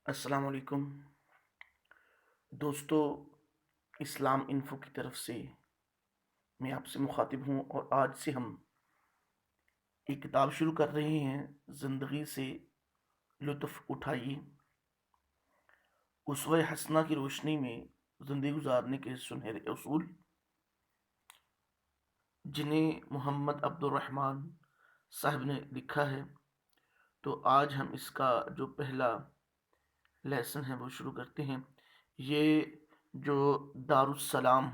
السلام علیکم دوستو، اسلام انفو کی طرف سے میں آپ سے مخاطب ہوں اور آج سے ہم ایک کتاب شروع کر رہے ہیں۔ زندگی سے لطف اٹھائیے، اسوہ حسنہ کی روشنی میں زندگی گزارنے کے سنہرے اصول، جنہیں محمد عبد الرحمن صاحب نے لکھا ہے۔ تو آج ہم اس کا جو پہلا لیسن ہے وہ شروع کرتے ہیں۔ یہ جو دارالسلام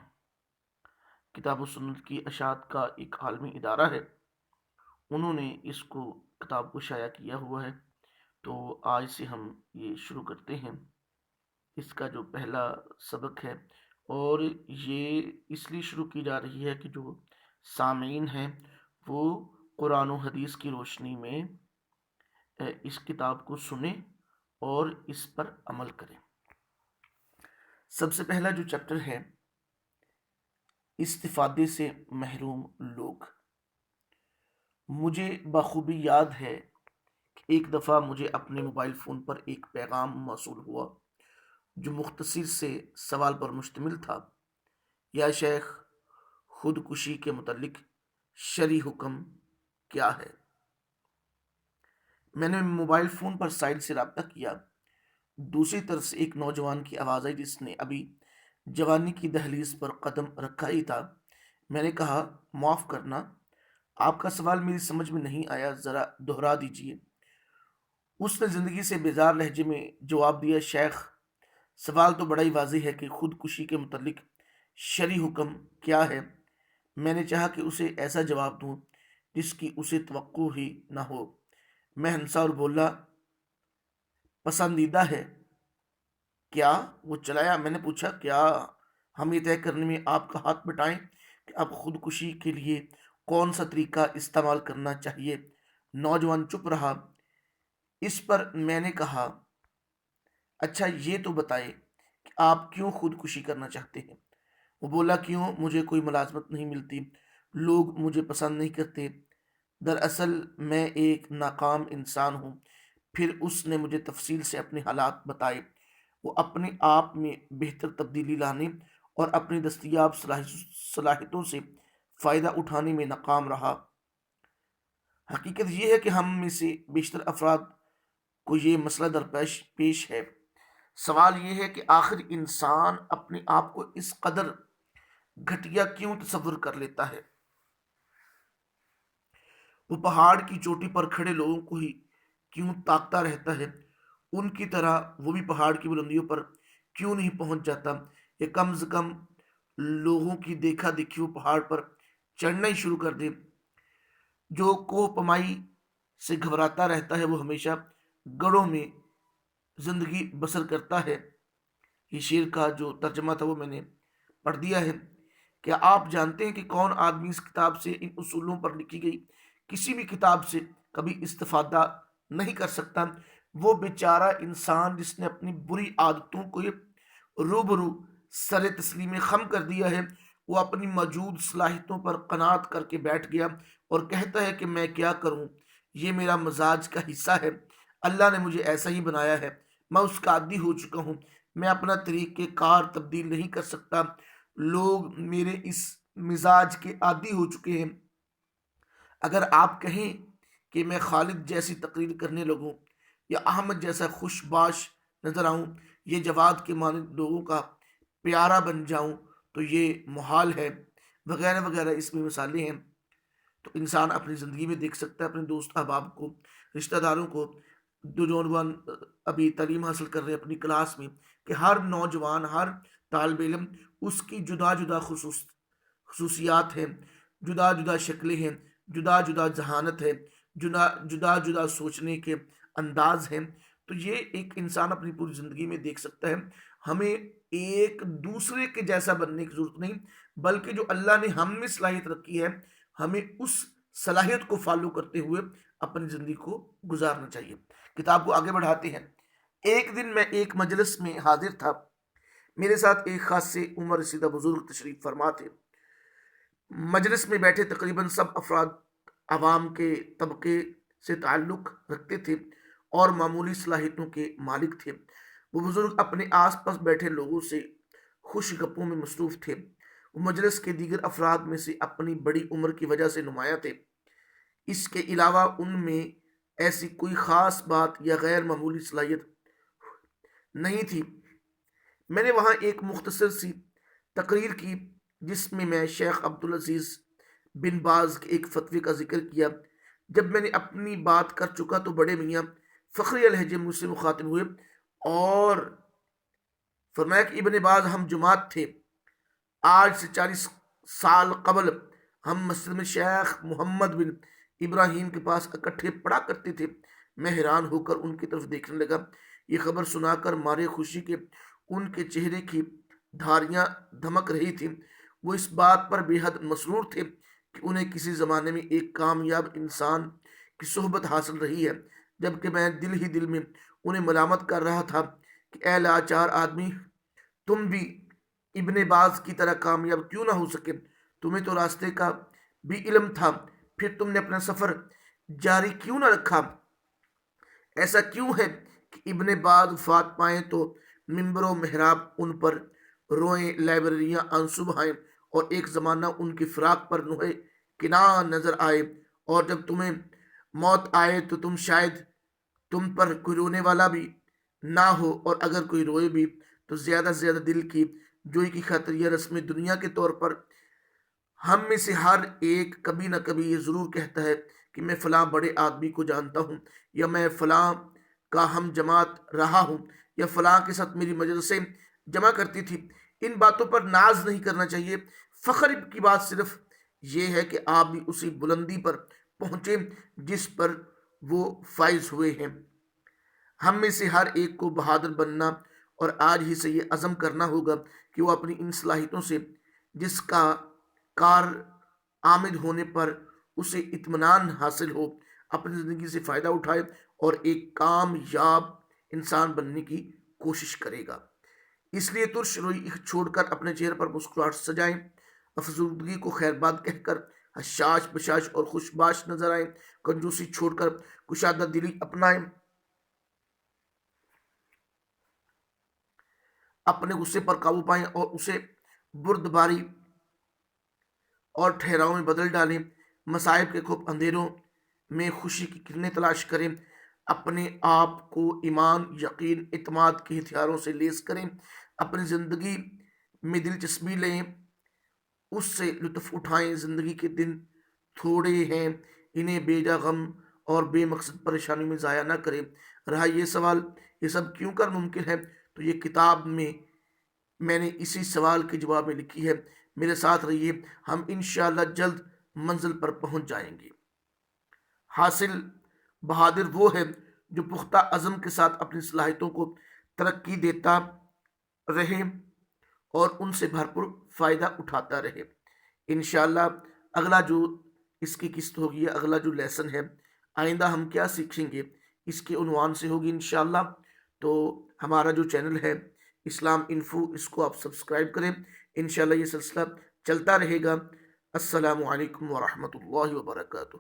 کتاب و سنت کی اشاعت کا ایک عالمی ادارہ ہے، انہوں نے اس کتاب کو شائع کیا ہوا ہے۔ تو آج سے ہم یہ شروع کرتے ہیں۔ اس کا جو پہلا سبق ہے، اور یہ اس لیے شروع کی جا رہی ہے کہ جو سامعین ہیں وہ قرآن و حدیث کی روشنی میں اس کتاب کو سنیں اور اس پر عمل کریں۔ سب سے پہلا جو چیپٹر ہے، استفادے سے محروم لوگ۔ مجھے بخوبی یاد ہے کہ ایک دفعہ مجھے اپنے موبائل فون پر ایک پیغام موصول ہوا جو مختصر سے سوال پر مشتمل تھا: یا شیخ، خودکشی کے متعلق شرعی حکم کیا ہے؟ میں نے موبائل فون پر سائل سے رابطہ کیا۔ دوسری طرف سے ایک نوجوان کی آواز آئی جس نے ابھی جوانی کی دہلیز پر قدم رکھا ہی تھا۔ میں نے کہا، معاف کرنا، آپ کا سوال میری سمجھ میں نہیں آیا، ذرا دہرا دیجیے۔ اس نے زندگی سے بیزار لہجے میں جواب دیا: شیخ، سوال تو بڑا ہی واضح ہے کہ خودکشی کے متعلق شرعی حکم کیا ہے۔ میں نے چاہا کہ اسے ایسا جواب دوں جس کی اسے توقع ہی نہ ہو۔ میں ہنسا اور بولا: پسندیدہ ہے کیا وہ چلایا؟ میں نے پوچھا: کیا ہم یہ طے کرنے میں آپ کا ہاتھ بٹائیں کہ اب خودکشی کے لیے کون سا طریقہ استعمال کرنا چاہیے؟ نوجوان چپ رہا۔ اس پر میں نے کہا: اچھا یہ تو بتائیں کہ آپ کیوں خودکشی کرنا چاہتے ہیں؟ وہ بولا: کیوں، مجھے کوئی ملازمت نہیں ملتی، لوگ مجھے پسند نہیں کرتے، دراصل میں ایک ناکام انسان ہوں۔ پھر اس نے مجھے تفصیل سے اپنے حالات بتائے۔ وہ اپنے آپ میں بہتر تبدیلی لانے اور اپنی دستیاب صلاحیتوں سے فائدہ اٹھانے میں ناکام رہا۔ حقیقت یہ ہے کہ ہم میں سے بیشتر افراد کو یہ مسئلہ درپیش پیش ہے۔ سوال یہ ہے کہ آخر انسان اپنے آپ کو اس قدر گھٹیا کیوں تصور کر لیتا ہے؟ وہ پہاڑ کی چوٹی پر کھڑے لوگوں کو ہی کیوں تاکتا رہتا ہے؟ ان کی طرح وہ بھی پہاڑ کی بلندیوں پر کیوں نہیں پہنچ جاتا؟ یا کم از کم لوگوں کی دیکھا دیکھی وہ پہاڑ پر چڑھنا ہی شروع کر دے۔ جو کوہ پمائی سے گھبراتا رہتا ہے وہ ہمیشہ گڑھوں میں زندگی بسر کرتا ہے۔ یہ شعر کا جو ترجمہ تھا وہ میں نے پڑھ دیا ہے۔ کیا آپ جانتے ہیں کہ کون آدمی اس کتاب سے، ان اصولوں پر لکھی گئی کسی بھی کتاب سے کبھی استفادہ نہیں کر سکتا؟ وہ بیچارہ انسان جس نے اپنی بری عادتوں کو روبرو سر تسلیم خم کر دیا ہے، وہ اپنی موجود صلاحیتوں پر قناعت کر کے بیٹھ گیا اور کہتا ہے کہ میں کیا کروں، یہ میرا مزاج کا حصہ ہے، اللہ نے مجھے ایسا ہی بنایا ہے، میں اس کا عادی ہو چکا ہوں، میں اپنا طریقہ کار تبدیل نہیں کر سکتا، لوگ میرے اس مزاج کے عادی ہو چکے ہیں۔ اگر آپ کہیں کہ میں خالد جیسی تقریر کرنے لگوں یا احمد جیسا خوش باش نظر آؤں، یہ جواد کے مانند لوگوں کا پیارا بن جاؤں، تو یہ محال ہے، وغیرہ وغیرہ اس میں مثالیں ہیں۔ تو انسان اپنی زندگی میں دیکھ سکتا ہے، اپنے دوست احباب کو، رشتہ داروں کو، جو نوجوان ابھی تعلیم حاصل کر رہے ہیں اپنی کلاس میں، کہ ہر نوجوان، ہر طالب علم، اس کی جدا جدا خصوصیات ہیں، جدا جدا شکلیں ہیں، جدا جدا ذہانت ہے، جدا جدا جدا سوچنے کے انداز ہیں۔ تو یہ ایک انسان اپنی پوری زندگی میں دیکھ سکتا ہے۔ ہمیں ایک دوسرے کے جیسا بننے کی ضرورت نہیں، بلکہ جو اللہ نے ہم میں صلاحیت رکھی ہے، ہمیں اس صلاحیت کو فالو کرتے ہوئے اپنی زندگی کو گزارنا چاہیے۔ کتاب کو آگے بڑھاتے ہیں۔ ایک دن میں ایک مجلس میں حاضر تھا، میرے ساتھ ایک خاص عمر رسیدہ بزرگ تشریف فرما تھے۔ مجلس میں بیٹھے تقریباً سب افراد عوام کے طبقے سے تعلق رکھتے تھے اور معمولی صلاحیتوں کے مالک تھے۔ وہ بزرگ اپنے آس پاس بیٹھے لوگوں سے خوش گپوں میں مصروف تھے۔ وہ مجلس کے دیگر افراد میں سے اپنی بڑی عمر کی وجہ سے نمایاں تھے۔ اس کے علاوہ ان میں ایسی کوئی خاص بات یا غیر معمولی صلاحیت نہیں تھی۔ میں نے وہاں ایک مختصر سی تقریر کی جس میں شیخ عبدالعزیز بن باز کے ایک فتوے کا ذکر کیا۔ جب میں نے اپنی بات کر چکا تو بڑے میاں فخری لہجے مجھ سے مخاطب ہوئے اور فرمایا کہ ابن باز ہم جماعت تھے۔ آج سے 40 سال قبل ہم مسجد میں شیخ محمد بن ابراہیم کے پاس اکٹھے پڑھا کرتے تھے۔ میں حیران ہو کر ان کی طرف دیکھنے لگا۔ یہ خبر سنا کر مارے خوشی کے ان کے چہرے کی دھاریاں دھمک رہی تھی۔ وہ اس بات پر بے حد مسرور تھے کہ انہیں کسی زمانے میں ایک کامیاب انسان کی صحبت حاصل رہی ہے، جبکہ میں دل ہی دل میں انہیں ملامت کر رہا تھا کہ اے لاچار آدمی، تم بھی ابن باز کی طرح کامیاب کیوں نہ ہو سکے؟ تمہیں تو راستے کا بھی علم تھا، پھر تم نے اپنا سفر جاری کیوں نہ رکھا؟ ایسا کیوں ہے کہ ابن باز وفات پائیں تو ممبر و محراب ان پر روئیں، لائبریریاں آنسو بہائیں اور ایک زمانہ ان کی فراق پر نوحے کناں نظر آئے، اور جب تمہیں موت آئے تو شاید تم پر کوئی رونے والا بھی نہ ہو، اور اگر کوئی روئے بھی تو زیادہ سے زیادہ دل کی جوئی کی خاطر یا رسم دنیا کے طور پر۔ ہم میں سے ہر ایک کبھی نہ کبھی یہ ضرور کہتا ہے کہ میں فلاں بڑے آدمی کو جانتا ہوں، یا میں فلاں کا ہم جماعت رہا ہوں، یا فلاں کے ساتھ میری مجلسیں جمع کرتی تھی۔ ان باتوں پر ناز نہیں کرنا چاہیے۔ فخر کی بات صرف یہ ہے کہ آپ بھی اسی بلندی پر پہنچے جس پر وہ فائز ہوئے ہیں۔ ہم میں سے ہر ایک کو بہادر بننا اور آج ہی سے یہ عزم کرنا ہوگا کہ وہ اپنی ان صلاحیتوں سے جس کا کار آمد ہونے پر اسے اطمینان حاصل ہو، اپنی زندگی سے فائدہ اٹھائے اور ایک کامیاب انسان بننے کی کوشش کرے گا۔ اس لیے ترش روئی چھوڑ کر اپنے چہرے پر مسکراہٹ سجائیں، افسردگی کو خیر باد کہہ کر حشاش بشاش اور خوش باش نظر آئیں، کنجوسی چھوڑ کر کشادہ دلی اپنائیں، اپنے غصے پر قابو پائیں اور اسے بردباری اور ٹھہراؤ میں بدل ڈالیں، مصائب کے خوب اندھیروں میں خوشی کی کرنیں تلاش کریں، اپنے آپ کو ایمان، یقین، اعتماد کے ہتھیاروں سے لیس کریں، اپنی زندگی میں دلچسپی لیں، اس سے لطف اٹھائیں۔ زندگی کے دن تھوڑے ہیں، انہیں بے جا غم اور بے مقصد پریشانی میں ضائع نہ کریں۔ رہا یہ سوال یہ سب کیوں کر ممکن ہے، تو یہ کتاب میں نے اسی سوال کے جواب میں لکھی ہے۔ میرے ساتھ رہیے، ہم انشاءاللہ جلد منزل پر پہنچ جائیں گے۔ حاصل بہادر وہ ہے جو پختہ عزم کے ساتھ اپنی صلاحیتوں کو ترقی دیتا رہے اور ان سے بھرپور فائدہ اٹھاتا رہے۔ انشاءاللہ اگلا جو اس کی قسط ہوگی، اگلا جو لیسن ہے، آئندہ ہم کیا سیکھیں گے، اس کے عنوان سے ہوگی انشاءاللہ۔ تو ہمارا جو چینل ہے اسلام انفو، اس کو آپ سبسکرائب کریں۔ انشاءاللہ یہ سلسلہ چلتا رہے گا۔ السلام علیکم ورحمۃ اللہ وبرکاتہ۔